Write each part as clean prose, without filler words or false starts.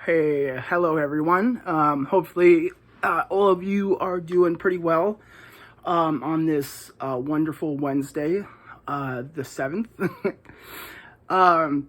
Hey, hello everyone. Hopefully all of you are doing pretty well on this wonderful Wednesday, the 7th. I'm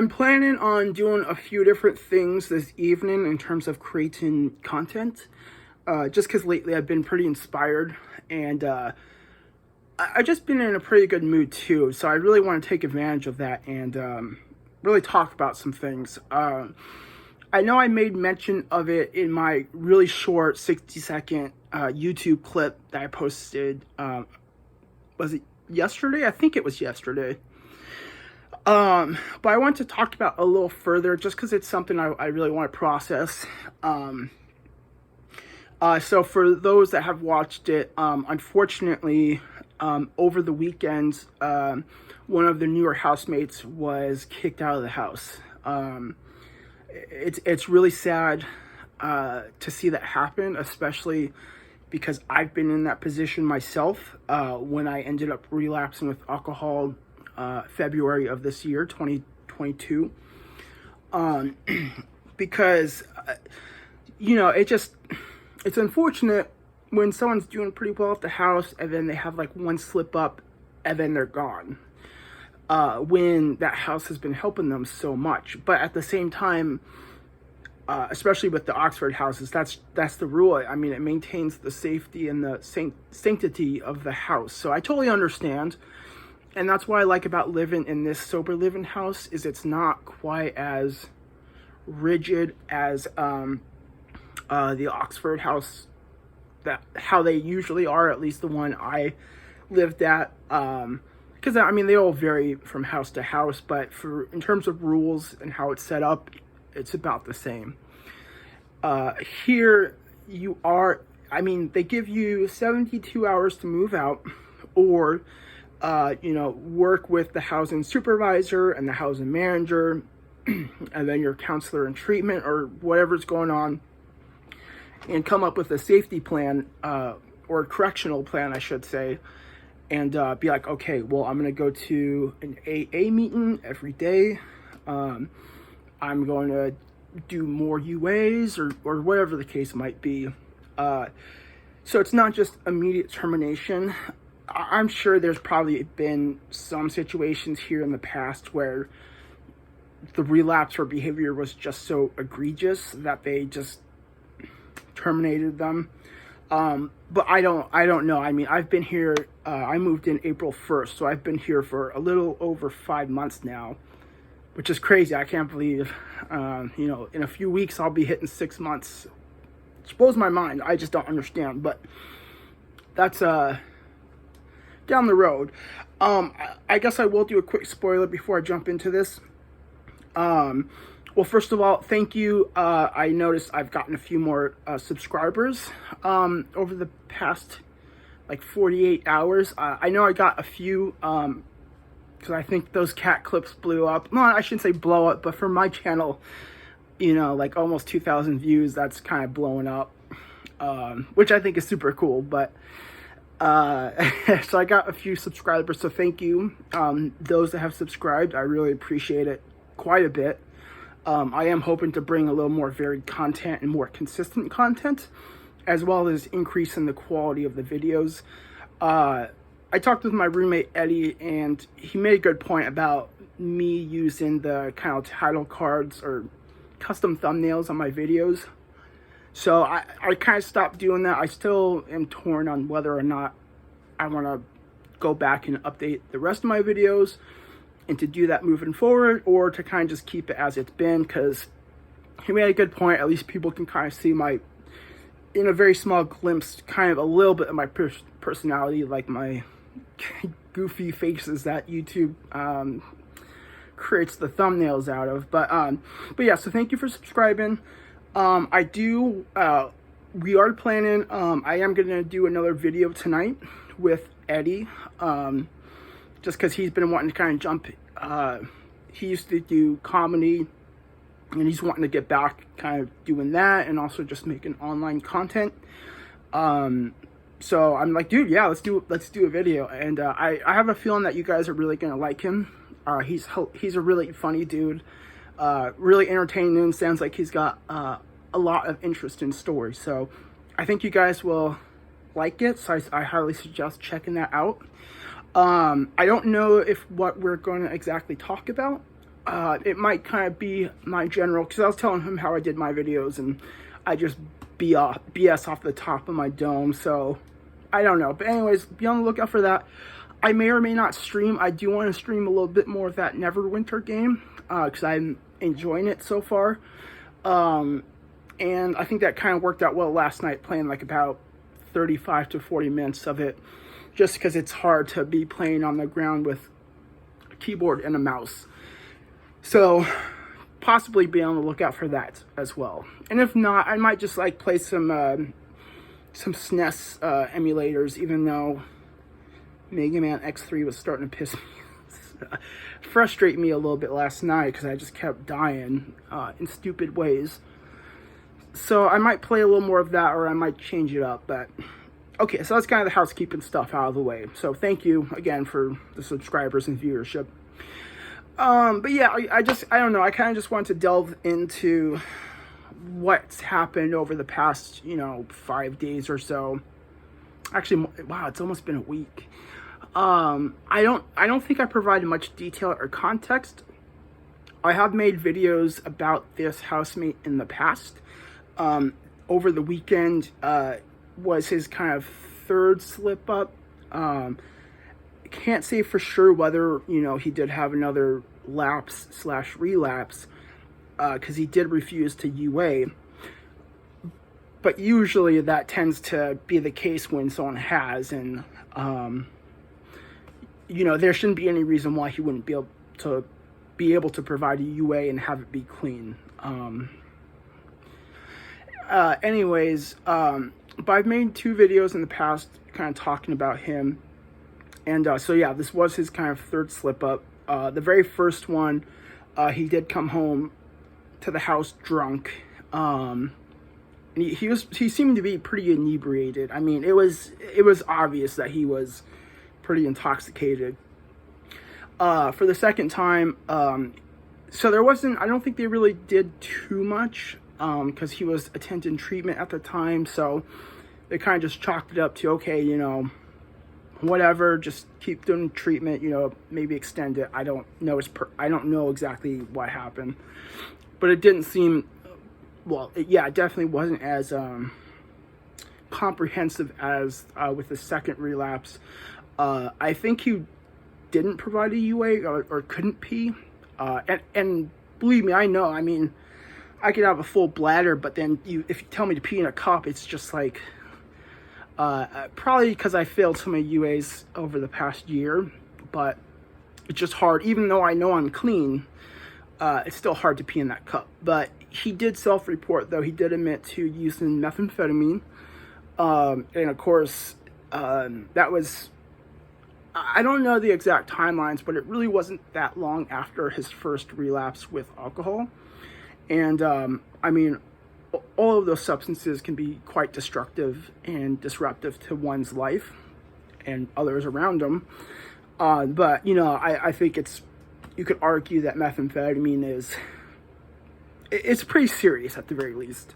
planning on doing a few different things this evening in terms of creating content, just because lately I've been pretty inspired, and I've just been in a pretty good mood too, so I really want to take advantage of that and really talk about some things. I know I made mention of it in my really short 60-second YouTube clip that I posted. Was it yesterday? I think it was yesterday. But I want to talk about a little further just because it's something I really want to process. So for those that have watched it, unfortunately, over the weekend, one of the newer housemates was kicked out of the house. It's really sad to see that happen, especially because I've been in that position myself when I ended up relapsing with alcohol February of this year, 2022. Because, it's unfortunate when someone's doing pretty well at the house and then they have like one slip up and then they're gone. When that house has been helping them so much. But at the same time, especially with the Oxford houses, that's the rule. I mean, it maintains the safety and the sanctity of the house. So I totally understand. And that's what I like about living in this sober living house, is it's not quite as rigid as the Oxford house, how they usually are, at least the one I lived at. Because, I mean, they all vary from house to house, but in terms of rules and how it's set up, it's about the same. Here, they give you 72 hours to move out, or, work with the housing supervisor and the housing manager, and then your counselor in treatment, or whatever's going on, and come up with a safety plan, or a correctional plan, I should say, and be like, okay, well, I'm going to go to an AA meeting every day. I'm going to do more UAs or whatever the case might be. So it's not just immediate termination. I'm sure there's probably been some situations here in the past where the relapse or behavior was just so egregious that they just terminated them. But I don't know. I mean, I've been here, I moved in April 1st, so I've been here for a little over 5 months now, which is crazy. I can't believe, in a few weeks I'll be hitting 6 months. It blows my mind. I just don't understand, but that's, down the road. I guess I will do a quick spoiler before I jump into this. Well, first of all, thank you. I noticed I've gotten a few more subscribers over the past 48 hours. I know I got a few because I think those cat clips blew up. No, I shouldn't say blow up, but for my channel, almost 2,000 views, that's kind of blowing up, which I think is super cool. But so I got a few subscribers, so thank you. Those that have subscribed, I really appreciate it quite a bit. I am hoping to bring a little more varied content and more consistent content, as well as increasing the quality of the videos. I talked with my roommate Eddie, and he made a good point about me using the kind of title cards or custom thumbnails on my videos. So I kind of stopped doing that. I still am torn on whether or not I want to go back and update the rest of my videos and to do that moving forward, or to kind of just keep it as it's been, because he made a good point. At least people can kind of see in a very small glimpse, kind of a little bit of my personality, like my goofy faces that YouTube creates the thumbnails out of. But yeah, so thank you for subscribing. We are planning, I am going to do another video tonight with Eddie, just because he's been wanting to kind of jump. He used to do comedy, and he's wanting to get back kind of doing that, and also just making online content. So I'm like, dude, yeah, let's do a video. And I have a feeling that you guys are really gonna like him. He's a really funny dude. really entertaining, and sounds like he's got a lot of interest in stories. So I think you guys will like it. So I highly suggest checking that out. I don't know if what we're going to exactly talk about. It might kind of be my general, because I was telling him how I did my videos, and I just BS off the top of my dome. So I don't know. But anyways, be on the lookout for that. I may or may not stream. I do want to stream a little bit more of that Neverwinter game, because I'm enjoying it so far. And I think that kind of worked out well last night, playing like about 35 to 40 minutes of it, just because it's hard to be playing on the ground with a keyboard and a mouse. So possibly be on the lookout for that as well. And if not, I might just like play some SNES emulators, even though Mega Man X3 was starting to frustrate me a little bit last night, because I just kept dying in stupid ways. So I might play a little more of that, or I might change it up. But okay, so that's kind of the housekeeping stuff out of the way. So thank you again for the subscribers and viewership. But yeah, I don't know. I kind of just want to delve into what's happened over the past, 5 days or so. Actually, wow, it's almost been a week. I don't think I provided much detail or context. I have made videos about this housemate in the past. Over the weekend was his kind of third slip up. Can't say for sure whether, he did have another lapse/relapse, because he did refuse to UA. But usually that tends to be the case when someone has, and there shouldn't be any reason why he wouldn't be able to provide a UA and have it be clean. Anyways, but I've made 2 videos in the past kind of talking about him. And so yeah, this was his kind of third slip up. The very first one, he did come home to the house drunk. And he seemed to be pretty inebriated. I mean, it was obvious that he was pretty intoxicated. For the second time, so there wasn't, I don't think they really did too much, because he was attending treatment at the time. So they kind of just chalked it up to, okay, whatever, just keep doing treatment, maybe extend it. I don't know. I don't know exactly what happened, but it didn't seem, well, it definitely wasn't as comprehensive as with the second relapse. I think he didn't provide a UA or couldn't pee. And believe me, I know. I mean, I could have a full bladder, but then if you tell me to pee in a cup, it's just like, probably because I failed so many UAs over the past year, but it's just hard. Even though I know I'm clean, it's still hard to pee in that cup. But he did self-report, though. He did admit to using methamphetamine. And of course, that was, I don't know the exact timelines, but it really wasn't that long after his first relapse with alcohol. And I mean, all of those substances can be quite destructive and disruptive to one's life and others around them. But, I think you could argue that methamphetamine it's pretty serious at the very least.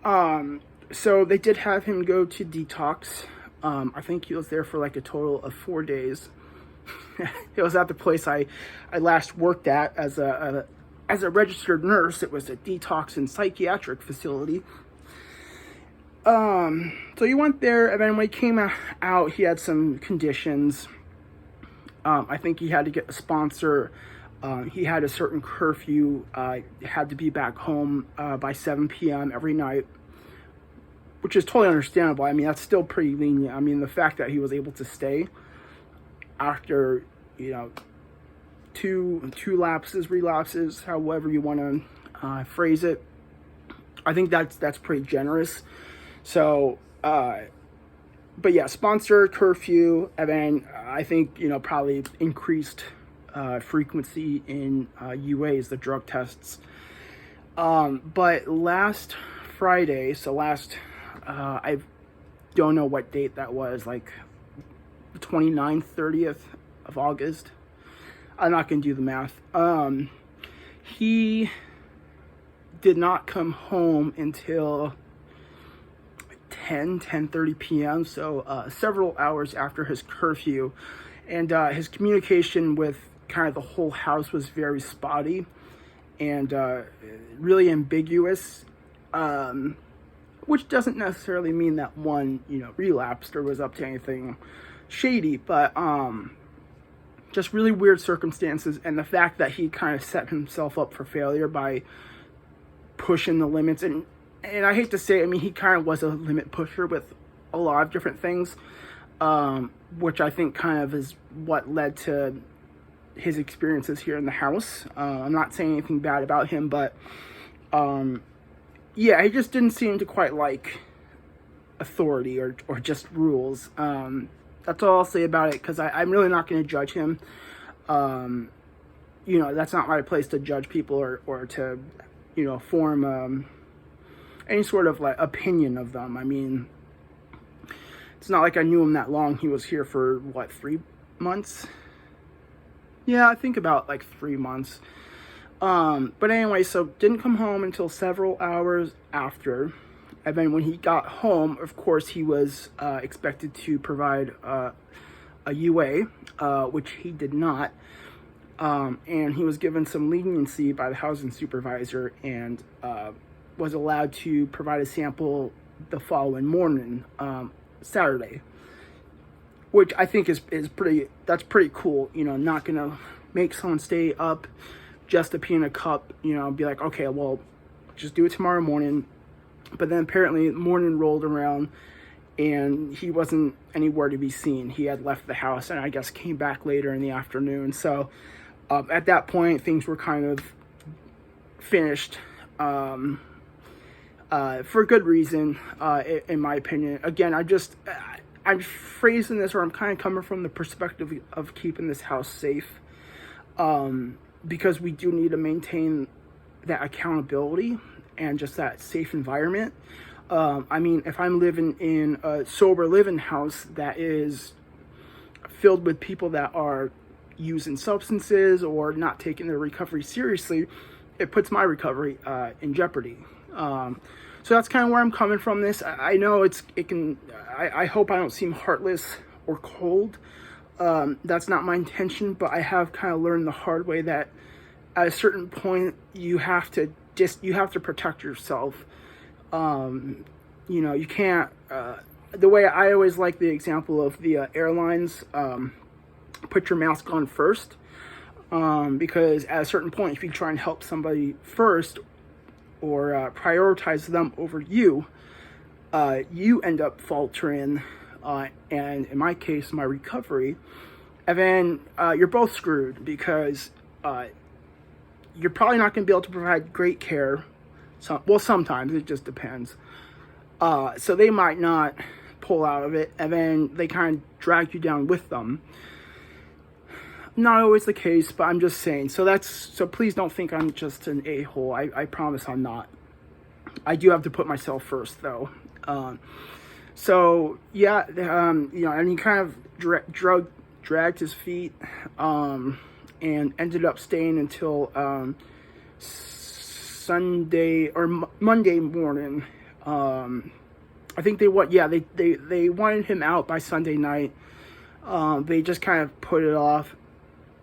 So they did have him go to detox. I think he was there for like a total of 4 days. It was at the place I last worked at as a registered nurse. It was a detox and psychiatric facility. So he went there, and then when he came out, he had some conditions. I think he had to get a sponsor. He had a certain curfew. Had to be back home by 7 p.m. every night, which is totally understandable. I mean, that's still pretty lenient. I mean, the fact that he was able to stay after, two relapses, however you want to phrase it, I think that's pretty generous. So, but yeah, sponsor, curfew, and then I think, probably increased frequency in UAs, the drug tests. But last Friday, so I don't know what date that was, like the 29th, 30th of August. I'm not going to do the math. he did not come home until 10:30 p.m. So several hours after his curfew, and his communication with kind of the whole house was very spotty and really ambiguous, which doesn't necessarily mean that one, relapsed or was up to anything shady, but just really weird circumstances, and the fact that he kind of set himself up for failure by pushing the limits. And I hate to say, I mean, he kind of was a limit pusher with a lot of different things, which I think kind of is what led to his experiences here in the house. I'm not saying anything bad about him, but yeah, he just didn't seem to quite like authority or just rules. That's all I'll say about it, because I'm really not going to judge him. That's not my place to judge people or to, form any sort of like opinion of them. I mean, it's not like I knew him that long. He was here for 3 months? Yeah, I think about like 3 months. But anyway, so didn't come home until several hours after. And then when he got home, of course, he was expected to provide a UA, which he did not. And he was given some leniency by the housing supervisor and was allowed to provide a sample the following morning, Saturday, which I think is that's pretty cool. Not gonna make someone stay up just to pee in a cup, be like, okay, well, just do it tomorrow morning. But then apparently morning rolled around and he wasn't anywhere to be seen. He had left the house and I guess came back later in the afternoon. So at that point, things were kind of finished for good reason, in my opinion. Again, I'm phrasing this, or I'm kind of coming from the perspective of keeping this house safe, because we do need to maintain that accountability and just that safe environment. I mean, if I'm living in a sober living house that is filled with people that are using substances or not taking their recovery seriously, it puts my recovery in jeopardy. So that's kind of where I'm coming from this. I know I hope I don't seem heartless or cold. That's not my intention, but I have kind of learned the hard way that at a certain point you have to protect yourself. You can't, the way I always like the example of the airlines, put your mask on first, because at a certain point, if you try and help somebody first or prioritize them over you, you end up faltering, and in my case, my recovery, and then you're both screwed, because you're probably not going to be able to provide great care. Sometimes, it just depends. So they might not pull out of it, and then they kind of drag you down with them. Not always the case, but I'm just saying. So please don't think I'm just an a-hole. I promise I'm not. I do have to put myself first, though. So yeah, and he kind of dragged his feet, and ended up staying until Sunday or Monday morning. I think they wanted him out by Sunday night. They just kind of put it off,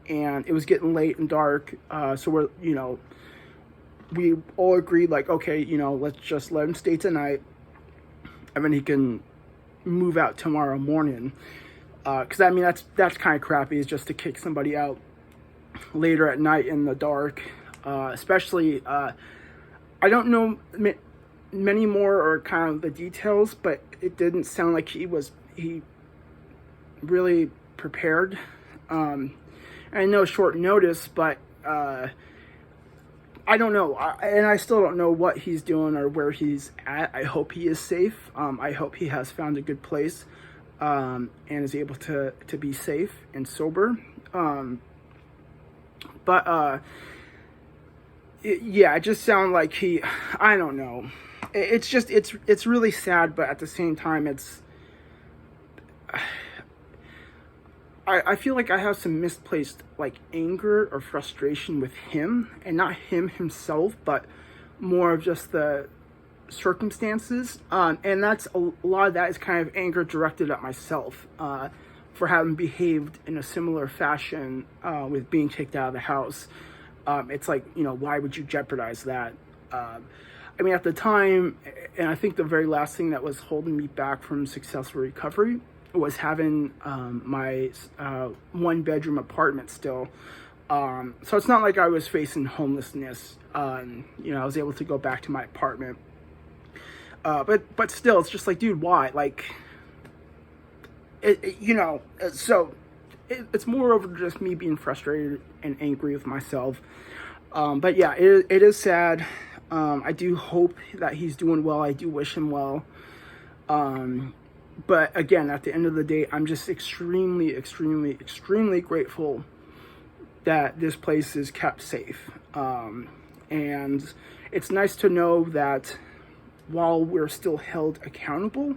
and it was getting late and dark. So we all agreed, like, okay, let's just let him stay tonight, and then he can move out tomorrow morning. Because I mean, that's kind of crappy, is just to kick somebody out later at night in the dark. Especially, I don't know many more or kind of the details, but it didn't sound like he really prepared. I know short notice, but I don't know, and I still don't know what he's doing or where he's at. I hope he is safe. I hope he has found a good place, and is able to be safe and sober. It just sounded like I don't know. It's really sad, but at the same time, I feel like I have some misplaced like anger or frustration with him, and not him himself, but more of just the circumstances. And that's a lot of that is kind of anger directed at myself for having behaved in a similar fashion with being kicked out of the house. It's like, you know, why would you jeopardize that? I mean, at the time, and I think the very last thing that was holding me back from successful recovery was having my one bedroom apartment still. So it's not like I was facing homelessness. You know, I was able to go back to my apartment. But still, it's just like, dude, why? Like, you know, so it's more over just me being frustrated and angry with myself. But yeah, it is sad. I do hope that he's doing well. I do wish him well. But again, at the end of the day, I'm just extremely, extremely, extremely grateful that this place is kept safe. And it's nice to know that while we're still held accountable,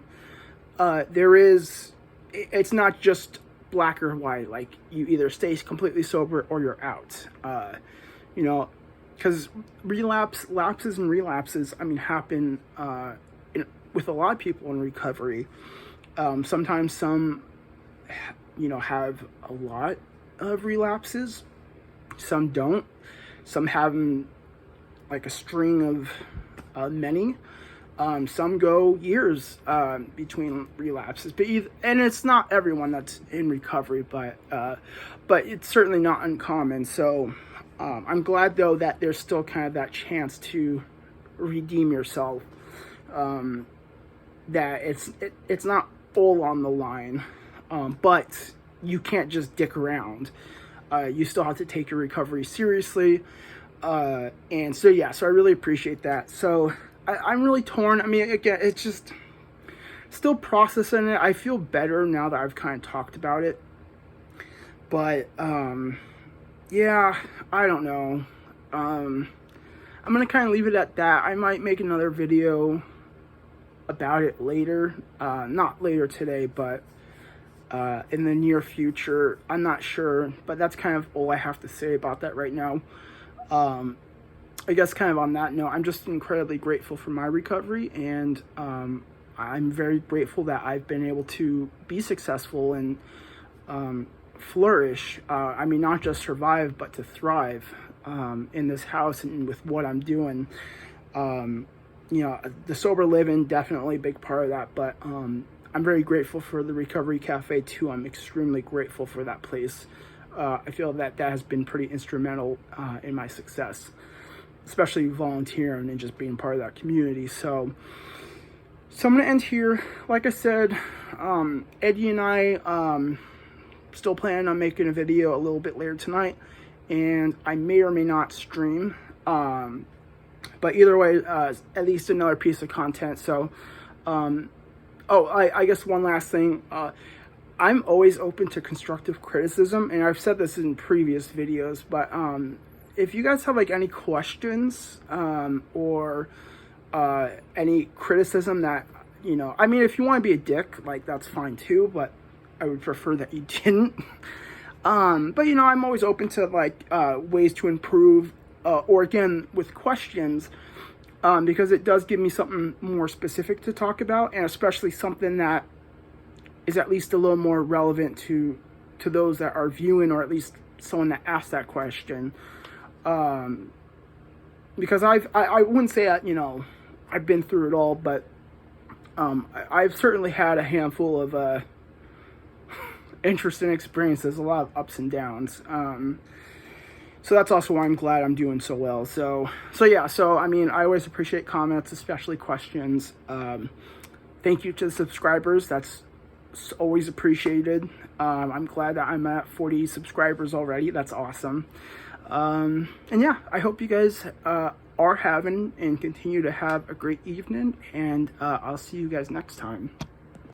it's not just black or white. Like, you either stay completely sober or you're out. You know, because lapses and relapses, I mean, happen with a lot of people in recovery. Sometimes some, you know, have a lot of relapses. Some don't. Some have like a string of many. Some go years between relapses, and it's not everyone that's in recovery, but it's certainly not uncommon. So I'm glad though that there's still kind of that chance to redeem yourself. That it's not all on the line, but you can't just dick around. You still have to take your recovery seriously, and so yeah. So I really appreciate that. So I'm really torn. I mean, again, it's just still processing it. I feel better now that I've kind of talked about it. But, yeah, I don't know. I'm going to kind of leave it at that. I might make another video about it later. Not later today, but in the near future. I'm not sure. But that's kind of all I have to say about that right now. I guess kind of on that note, I'm just incredibly grateful for my recovery, and I'm very grateful that I've been able to be successful and flourish. I mean, not just survive, but to thrive in this house and with what I'm doing. You know, the sober living, definitely a big part of that, but I'm very grateful for the Recovery Cafe too. I'm extremely grateful for that place. I feel that has been pretty instrumental in my success, especially volunteering and just being part of that community. So I'm going to end here. Like I said, Eddie and I still planning on making a video a little bit later tonight, and I may or may not stream. But either way, at least another piece of content. So, I guess one last thing. I'm always open to constructive criticism, and I've said this in previous videos, but if you guys have like any questions or any criticism that, you know, I mean, if you want to be a dick, like, that's fine too, but I would prefer that you didn't. But, you know, I'm always open to like ways to improve, or again, with questions, because it does give me something more specific to talk about, and especially something that is at least a little more relevant to those that are viewing, or at least someone that asked that question. Because I wouldn't say that, you know, I've been through it all, but I've certainly had a handful of interesting experiences, a lot of ups and downs. So that's also why I'm glad I'm doing so well. So yeah, I mean, I always appreciate comments, especially questions. Thank you to the subscribers. That's always appreciated. I'm glad that I'm at 40 subscribers already. That's awesome. And yeah, I hope you guys are having and continue to have a great evening, and I'll see you guys next time.